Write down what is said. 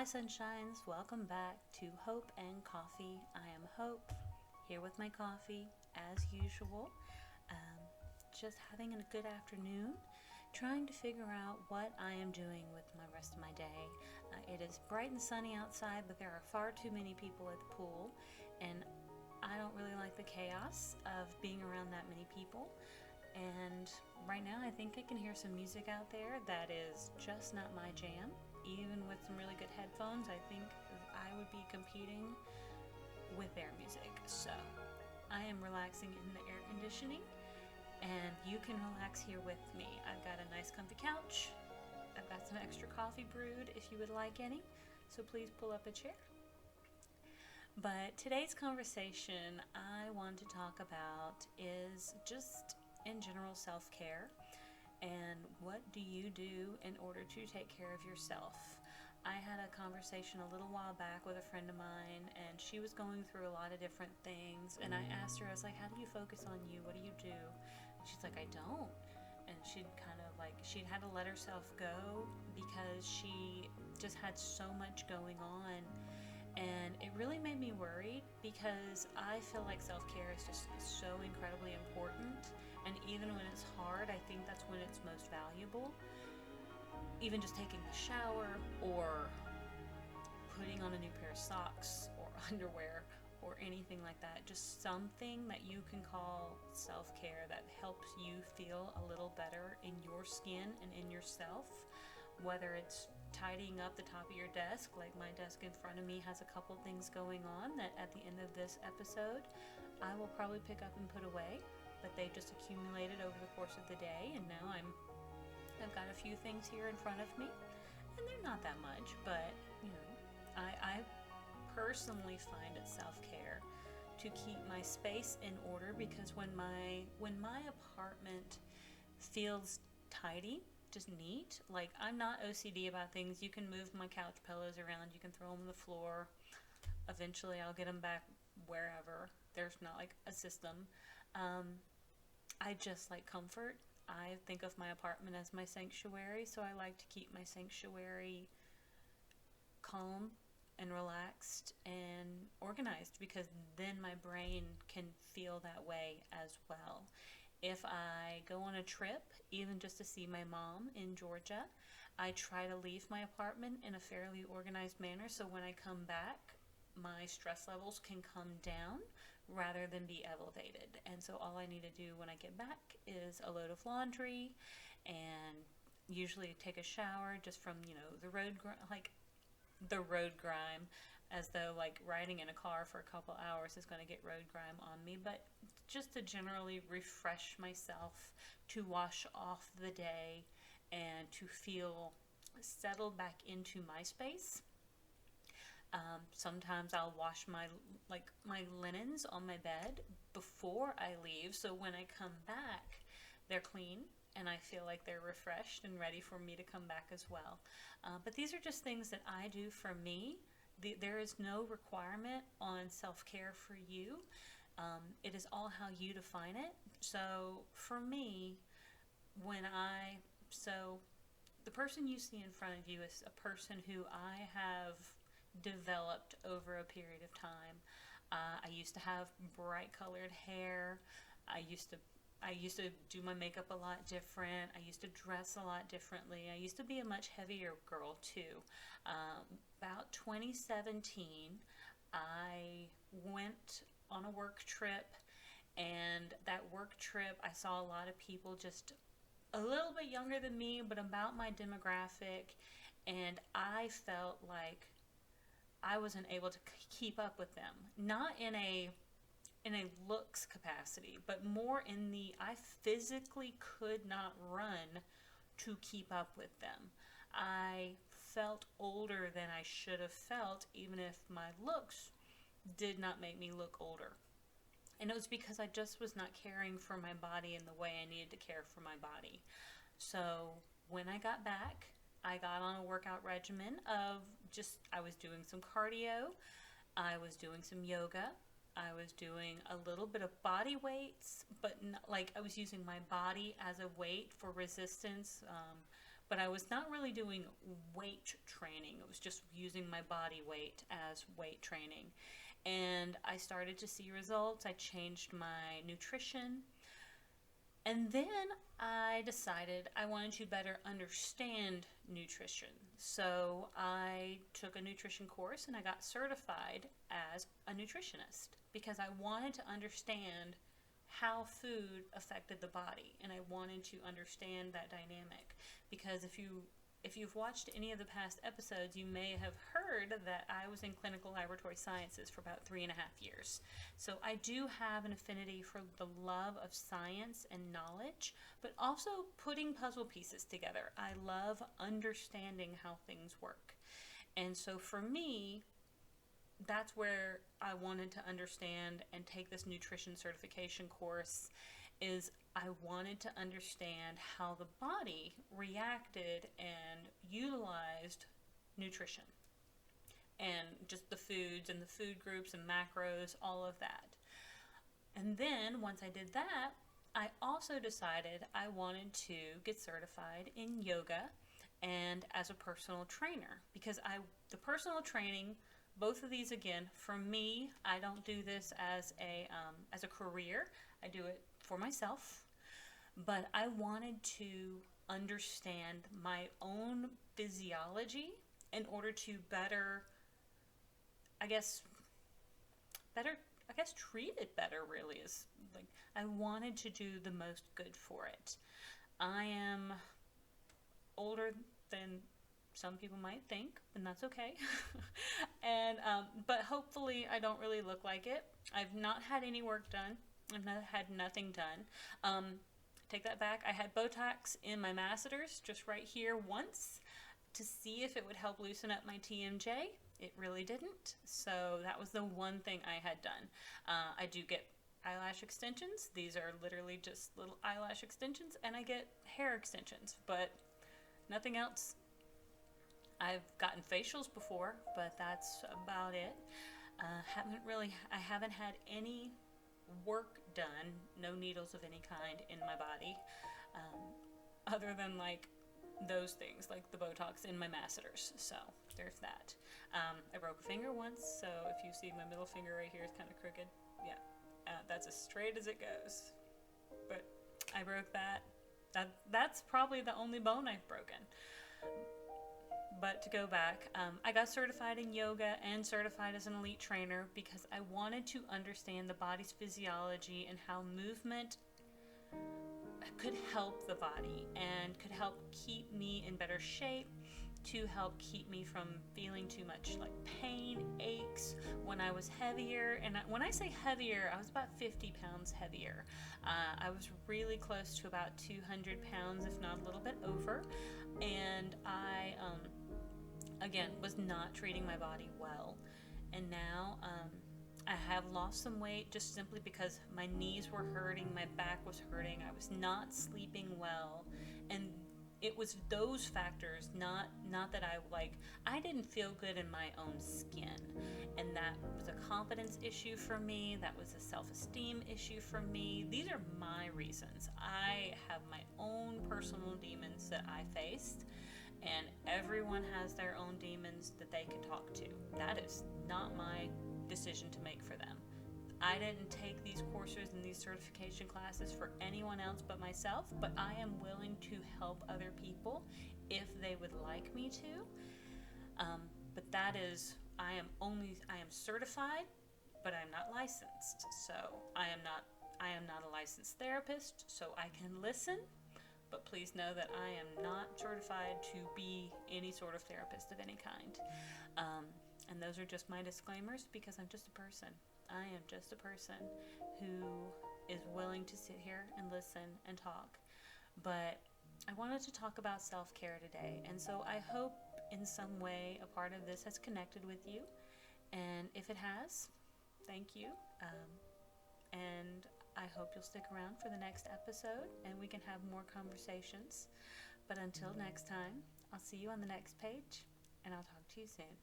Sunshines. Welcome back to Hope and Coffee. I am Hope, here with my coffee, as usual. Um, just having a good afternoon, trying to figure out what I am doing with my rest of my day. It is bright and sunny outside, but there are far too many people at the pool, and I don't really like the chaos of being around that many people. And right now, I think I can hear some music out there that is just not my jam. Even with some really good headphones, I think I would be competing with their music. So I am relaxing in the air conditioning, and you can relax here with me. I've got a nice comfy couch. I've got some extra coffee brewed if you would like any. So please pull up a chair. But today's conversation I want to talk about is just in general self care and what do you do in order to take care of yourself. I had a conversation a little while back with a friend of mine, and she was going through a lot of different things. And I asked her, I was like, how do you focus on you? What do you do? And she's like, I don't. And she'd had to let herself go because she just had so much going on. And it really made me worried because I feel like self-care is just so incredibly important. And even when it's hard, I think that's when it's most valuable. Even just taking a shower or putting on a new pair of socks or underwear or anything like that. Just something that you can call self-care that helps you feel a little better in your skin and in yourself. Whether it's tidying up the top of your desk, like my desk in front of me has a couple things going on that at the end of this episode I will probably pick up and put away, but they just accumulated over the course of the day, and now I've got a few things here in front of me, and they're not that much, but I personally find it self-care to keep my space in order, because when my apartment feels tidy, just neat, like I'm not OCD about things. You can move my couch pillows around, you can throw them on the floor. Eventually I'll get them back wherever. There's not like a system. I just like comfort. I think of my apartment as my sanctuary, so I like to keep my sanctuary calm and relaxed and organized, because then my brain can feel that way as well. If I go on a trip, even just to see my mom in Georgia, I try to leave my apartment in a fairly organized manner, so when I come back, my stress levels can come down rather than be elevated. And so all I need to do when I get back is a load of laundry and usually take a shower just from, the road grime, as though like riding in a car for a couple hours is going to get road grime on me, but just to generally refresh myself, to wash off the day and to feel settled back into my space. Sometimes I'll wash my linens on my bed before I leave, so when I come back, they're clean and I feel like they're refreshed and ready for me to come back as well. But these are just things that I do for me. There is no requirement on self-care for you. It is all how you define it. So for me, so the person you see in front of you is a person who I have developed over a period of time. I used to have bright colored hair. I used to I used to do my makeup a lot different. I used to dress a lot differently. I used to be a much heavier girl too. About 2017, I went on a work trip, and that work trip I saw a lot of people just a little bit younger than me, but about my demographic, and I felt like I wasn't able to keep up with them. Not in a looks capacity, but more in the I physically could not run to keep up with them. I felt older than I should have felt, even if my looks did not make me look older. And it was because I just was not caring for my body in the way I needed to care for my body. So when I got back, I got on a workout regimen of I was doing some cardio, I was doing some yoga, I was doing a little bit of body weights, but not, like I was using my body as a weight for resistance, but I was not really doing weight training. It was just using my body weight as weight training. And I started to see results. I changed my nutrition. And then I decided I wanted to better understand nutrition. So I took a nutrition course and I got certified as a nutritionist because I wanted to understand how food affected the body, and I wanted to understand that dynamic. Because if you've watched any of the past episodes, you may have heard that I was in clinical laboratory sciences for about 3.5 years. So I do have an affinity for the love of science and knowledge, but also putting puzzle pieces together. I love understanding how things work. And so for me, that's where I wanted to understand and take this nutrition certification course. Is I wanted to understand how the body reacted and utilized nutrition and just the foods and the food groups and macros, all of that. And then once I did that, I also decided I wanted to get certified in yoga and as a personal trainer, because the personal training, both of these, again, for me, I don't do this as a career. I do it for myself, but I wanted to understand my own physiology in order to better treat it better. Really, is like I wanted to do the most good for it. I am older than some people might think, and that's okay. And but hopefully I don't really look like it. I've not had any work done. I've not had nothing done. Take that back. I had Botox in my masseters, just right here once, to see if it would help loosen up my TMJ. It really didn't. So that was the one thing I had done. I do get eyelash extensions. These are literally just little eyelash extensions, and I get hair extensions, but nothing else. I've gotten facials before, but that's about it. I haven't had any work done, no needles of any kind in my body, other than like those things, like the Botox in my masseters. So there's that. I broke a finger once, so if you see my middle finger right here is kind of crooked, yeah, that's as straight as it goes. But I broke that. That's probably the only bone I've broken. But to go back, I got certified in yoga and certified as an elite trainer because I wanted to understand the body's physiology and how movement could help the body and could help keep me in better shape, to help keep me from feeling too much like pain, aches when I was heavier. And when I say heavier, I was about 50 pounds heavier. I was really close to about 200 pounds, if not a little bit over. And I again, was not treating my body well. And now I have lost some weight just simply because my knees were hurting, my back was hurting, I was not sleeping well. And it was those factors, not that I didn't feel good in my own skin. And that was a confidence issue for me, that was a self-esteem issue for me. These are my reasons. I have my own personal demons that I faced. And everyone has their own demons that they can talk to. That is not my decision to make for them. I didn't take these courses and these certification classes for anyone else but myself, but I am willing to help other people if they would like me to. But that is, I am certified, but I'm not licensed. So I am not a licensed therapist, so I can listen. But please know that I am not certified to be any sort of therapist of any kind. And those are just my disclaimers because I'm just a person. I am just a person who is willing to sit here and listen and talk. But I wanted to talk about self-care today. And so I hope in some way a part of this has connected with you. And if it has, thank you. And I hope you'll stick around for the next episode and we can have more conversations. But until next time, I'll see you on the next page and I'll talk to you soon.